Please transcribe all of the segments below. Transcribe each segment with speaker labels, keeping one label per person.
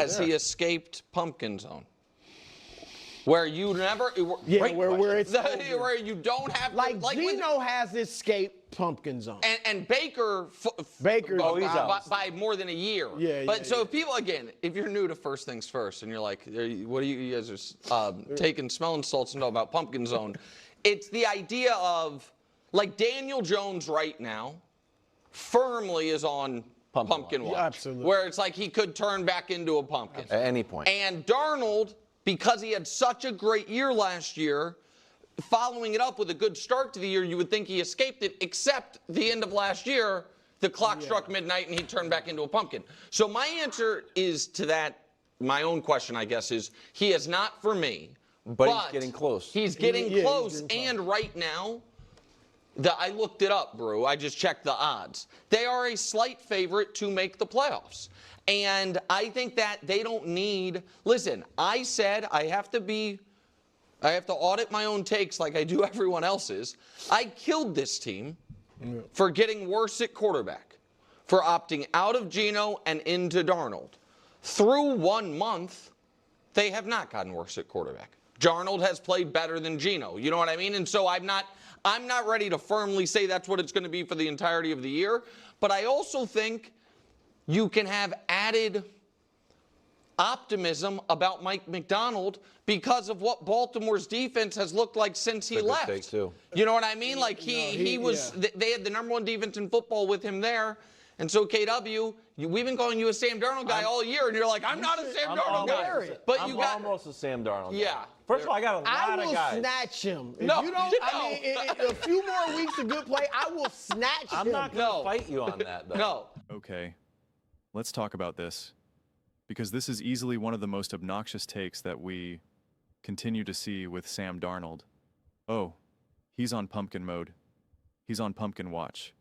Speaker 1: Has he escaped Pumpkin Zone? Where you never,
Speaker 2: where it's
Speaker 1: where you don't have
Speaker 2: like Geno has escaped Pumpkin Zone,
Speaker 1: and Baker,
Speaker 2: he's
Speaker 3: out
Speaker 1: by more than a year. So if people, again, if you're new to First Things First and you're like, what are you guys are taking smelling salts and know about Pumpkin Zone? It's the idea of like Daniel Jones right now firmly is on pumpkin watch,
Speaker 2: absolutely,
Speaker 1: where it's like he could turn back into a pumpkin
Speaker 3: at any point.
Speaker 1: And Darnold, because he had such a great year last year, following it up with a good start to the year, you would think he escaped it, except the end of last year, the clock struck midnight and he turned back into a pumpkin. So my answer is to that, my own question, I guess, is he is not for me.
Speaker 3: But he's getting close.
Speaker 1: He's getting close, and right now, I looked it up, Brew. I just checked the odds. They are a slight favorite to make the playoffs. And I think that they don't need, listen, I said I have to audit my own takes like I do everyone else's. I killed this team for getting worse at quarterback, for opting out of Geno and into Darnold. Through 1 month, they have not gotten worse at quarterback. Darnold has played better than Geno. You know what I mean? And so I'm not ready to firmly say that's what it's going to be for the entirety of the year. But I also think you can have added optimism about Mike McDonald because of what Baltimore's defense has looked like since he left.
Speaker 3: Take too.
Speaker 1: You know what I mean? Like he was, they had the #1 defense in football with him there. And so, KW, we've been calling you a Sam Darnold guy all year, and you're like, I'm not a Sam Darnold guy. But
Speaker 3: I'm almost a Sam Darnold guy.
Speaker 1: Yeah.
Speaker 3: First of all, I got a lot of guys.
Speaker 2: I will snatch him. If
Speaker 1: No,
Speaker 2: you don't, I mean, a few more weeks of good play, I will snatch him.
Speaker 3: I'm not going to fight you on that, though.
Speaker 1: No.
Speaker 4: Okay, let's talk about this, because this is easily one of the most obnoxious takes that we continue to see with Sam Darnold. Oh, he's on pumpkin mode. He's on pumpkin watch.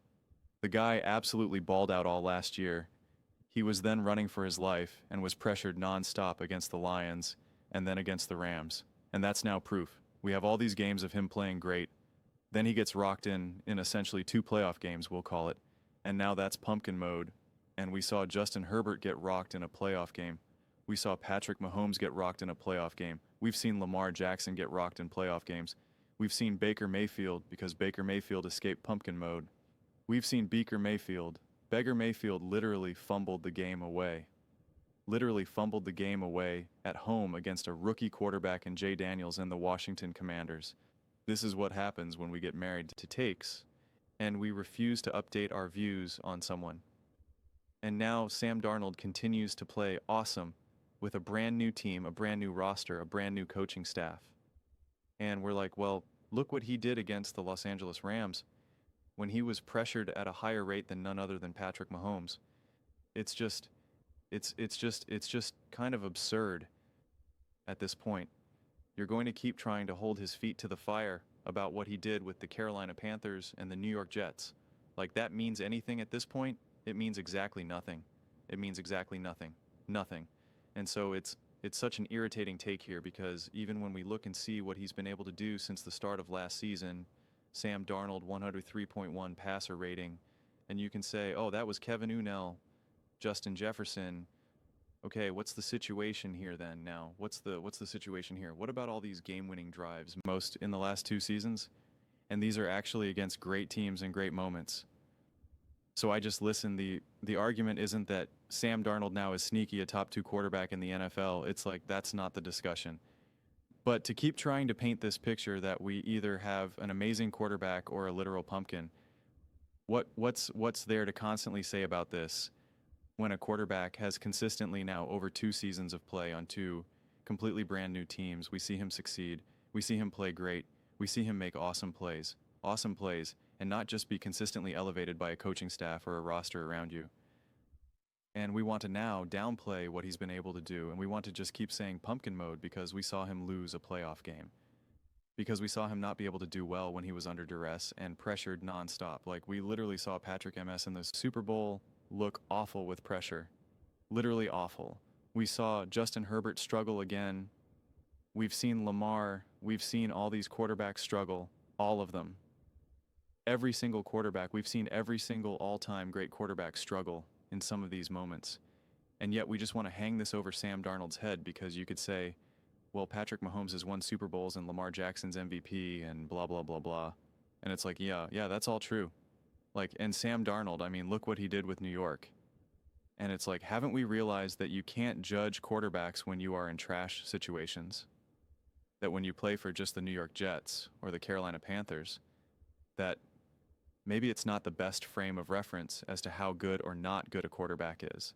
Speaker 4: The guy absolutely balled out all last year. He was then running for his life and was pressured nonstop against the Lions and then against the Rams. And that's now proof. We have all these games of him playing great. Then he gets rocked in essentially 2 playoff games, we'll call it. And now that's pumpkin mode. And we saw Justin Herbert get rocked in a playoff game. We saw Patrick Mahomes get rocked in a playoff game. We've seen Lamar Jackson get rocked in playoff games. We've seen Baker Mayfield, because Baker Mayfield escaped pumpkin mode. We've seen Baker Mayfield literally fumbled the game away. Literally fumbled the game away at home against a rookie quarterback in Jay Daniels and the Washington Commanders. This is what happens when we get married to takes, and we refuse to update our views on someone. And now Sam Darnold continues to play awesome with a brand new team, a brand new roster, a brand new coaching staff. And we're like, well, look what he did against the Los Angeles Rams when he was pressured at a higher rate than none other than Patrick Mahomes. It's just kind of absurd at this point. You're going to keep trying to hold his feet to the fire about what he did with the Carolina Panthers and the New York Jets. Like that means anything at this point? It means exactly nothing. It means exactly nothing. Nothing. And so it's such an irritating take here, because even when we look and see what he's been able to do since the start of last season, Sam Darnold 103.1 passer rating, and you can say, oh, that was Kevin Unell, Justin Jefferson. Okay, what's the situation here then now? What's the situation here? What about all these game-winning drives, most in the last 2 seasons? And these are actually against great teams and great moments. So I just listen. The argument isn't that Sam Darnold now is sneaky a top 2 quarterback in the NFL. It's like, that's not the discussion. But to keep trying to paint this picture that we either have an amazing quarterback or a literal pumpkin, what's there to constantly say about this when a quarterback has consistently now over 2 seasons of play on 2 completely brand new teams? We see him succeed. We see him play great. We see him make awesome plays, and not just be consistently elevated by a coaching staff or a roster around you. And we want to now downplay what he's been able to do, and we want to just keep saying pumpkin mode because we saw him lose a playoff game. Because we saw him not be able to do well when he was under duress and pressured nonstop. Like, we literally saw Patrick MS in the Super Bowl look awful with pressure. Literally awful. We saw Justin Herbert struggle again. We've seen Lamar. We've seen all these quarterbacks struggle. All of them. Every single quarterback. We've seen every single all-time great quarterback struggle in some of these moments. And yet we just want to hang this over Sam Darnold's head because you could say, well, Patrick Mahomes has won Super Bowls and Lamar Jackson's MVP and blah, blah, blah, blah. And it's like, yeah, that's all true. Like, and Sam Darnold, I mean, look what he did with New York. And it's like, haven't we realized that you can't judge quarterbacks when you are in trash situations? That when you play for just the New York Jets or the Carolina Panthers, that maybe it's not the best frame of reference as to how good or not good a quarterback is.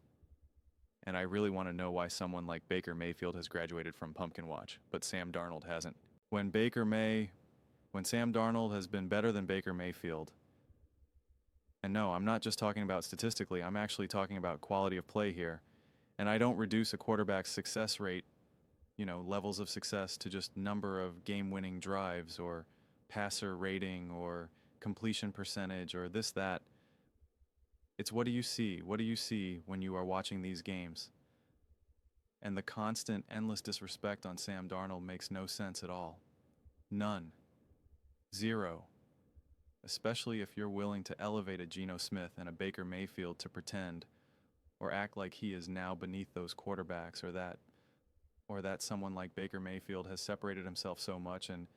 Speaker 4: And I really want to know why someone like Baker Mayfield has graduated from Pumpkin Watch, but Sam Darnold hasn't. When Sam Darnold has been better than Baker Mayfield, and no, I'm not just talking about statistically, I'm actually talking about quality of play here. And I don't reduce a quarterback's success rate, levels of success to just number of game-winning drives or passer rating or completion percentage or this, that. It's what do you see? What do you see when you are watching these games? And the constant, endless disrespect on Sam Darnold makes no sense at all. None. Zero. Especially if you're willing to elevate a Geno Smith and a Baker Mayfield to pretend or act like he is now beneath those quarterbacks, or that someone like Baker Mayfield has separated himself so much. And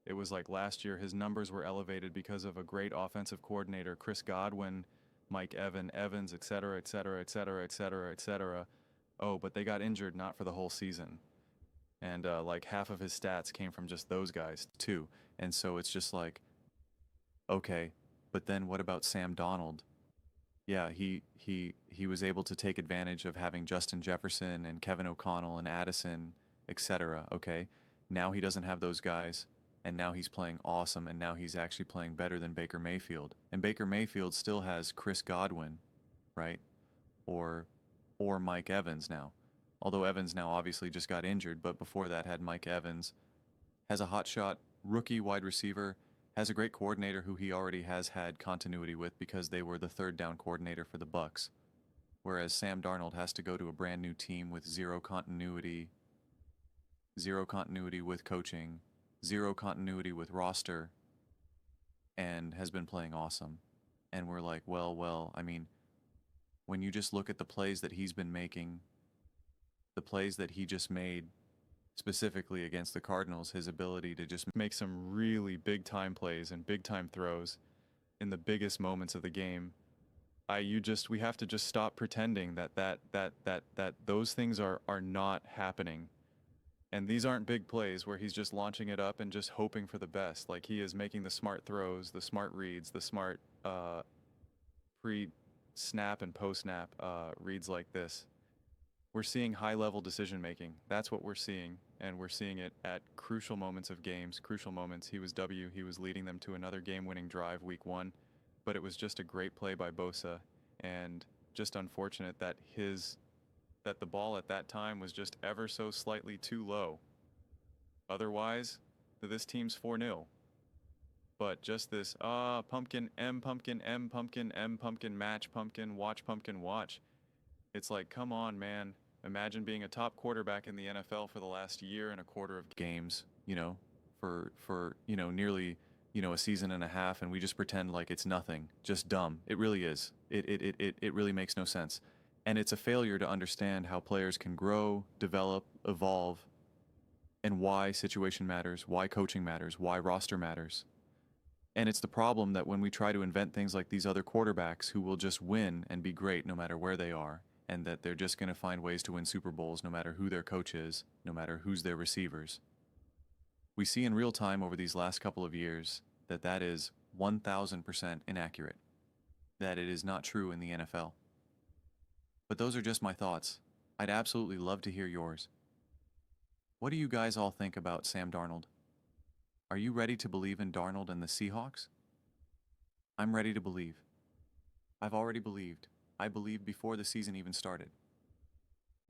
Speaker 4: it was like last year his numbers were elevated because of a great offensive coordinator, Chris Godwin, Mike Evans, et cetera, et cetera, et cetera, et cetera, et cetera. Oh, but they got injured not for the whole season. And like half of his stats came from just those guys too. And so it's just like, okay, but then what about Sam Darnold? Yeah, he was able to take advantage of having Justin Jefferson and Kevin O'Connell and Addison, etc. Okay, now he doesn't have those guys, and now he's playing awesome, and now he's actually playing better than Baker Mayfield. And Baker Mayfield still has Chris Godwin, right? Or Mike Evans now. Although Evans now obviously just got injured, but before that had Mike Evans, has a hotshot rookie wide receiver, has a great coordinator who he already has had continuity with because they were the third down coordinator for the Bucs. Whereas Sam Darnold has to go to a brand new team with zero continuity with coaching, zero continuity with roster, and has been playing awesome. And we're like, well, I mean, when you just look at the plays that he's been making, the plays that he just made, specifically against the Cardinals, his ability to just make some really big-time plays and big-time throws in the biggest moments of the game. We have to just stop pretending that those things are not happening. And these aren't big plays where he's just launching it up and just hoping for the best. Like, he is making the smart throws, the smart reads, the smart pre-snap and post-snap reads like this. We're seeing high-level decision-making. That's what we're seeing, and we're seeing it at crucial moments of games, crucial moments. He was leading them to another game-winning drive week 1, but it was just a great play by Bosa, and just unfortunate that the ball at that time was just ever so slightly too low. Otherwise, this team's 4-0. But just this, pumpkin, M, pumpkin, M, pumpkin, M, pumpkin, match, pumpkin, watch. It's like, come on, man. Imagine being a top quarterback in the NFL for the last year and a quarter of games, for nearly, a season and a half, and we just pretend like it's nothing. Just dumb. It really is. It really makes no sense. And it's a failure to understand how players can grow, develop, evolve, and why situation matters, why coaching matters, why roster matters. And it's the problem that when we try to invent things like these other quarterbacks who will just win and be great no matter where they are, and that they're just going to find ways to win Super Bowls no matter who their coach is, no matter who's their receivers. We see in real time over these last couple of years that is 1,000% inaccurate, that it is not true in the NFL. But those are just my thoughts. I'd absolutely love to hear yours. What do you guys all think about Sam Darnold? Are you ready to believe in Darnold and the Seahawks? I'm ready to believe. I've already believed. I believed before the season even started.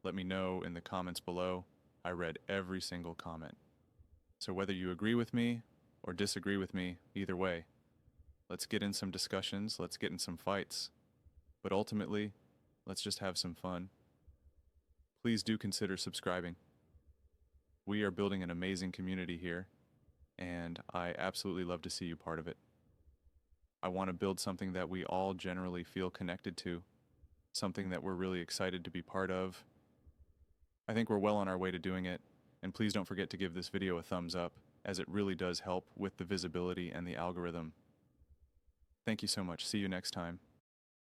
Speaker 4: Let me know in the comments below. I read every single comment. So whether you agree with me or disagree with me, either way, let's get in some discussions, let's get in some fights. But ultimately, let's just have some fun. Please do consider subscribing. We are building an amazing community here, and I absolutely love to see you part of it. I want to build something that we all generally feel connected to. something that we're really excited to be part of. I think we're well on our way to doing it, and please don't forget to give this video a thumbs up, as it really does help with the visibility and the algorithm. Thank you so much. See you next time.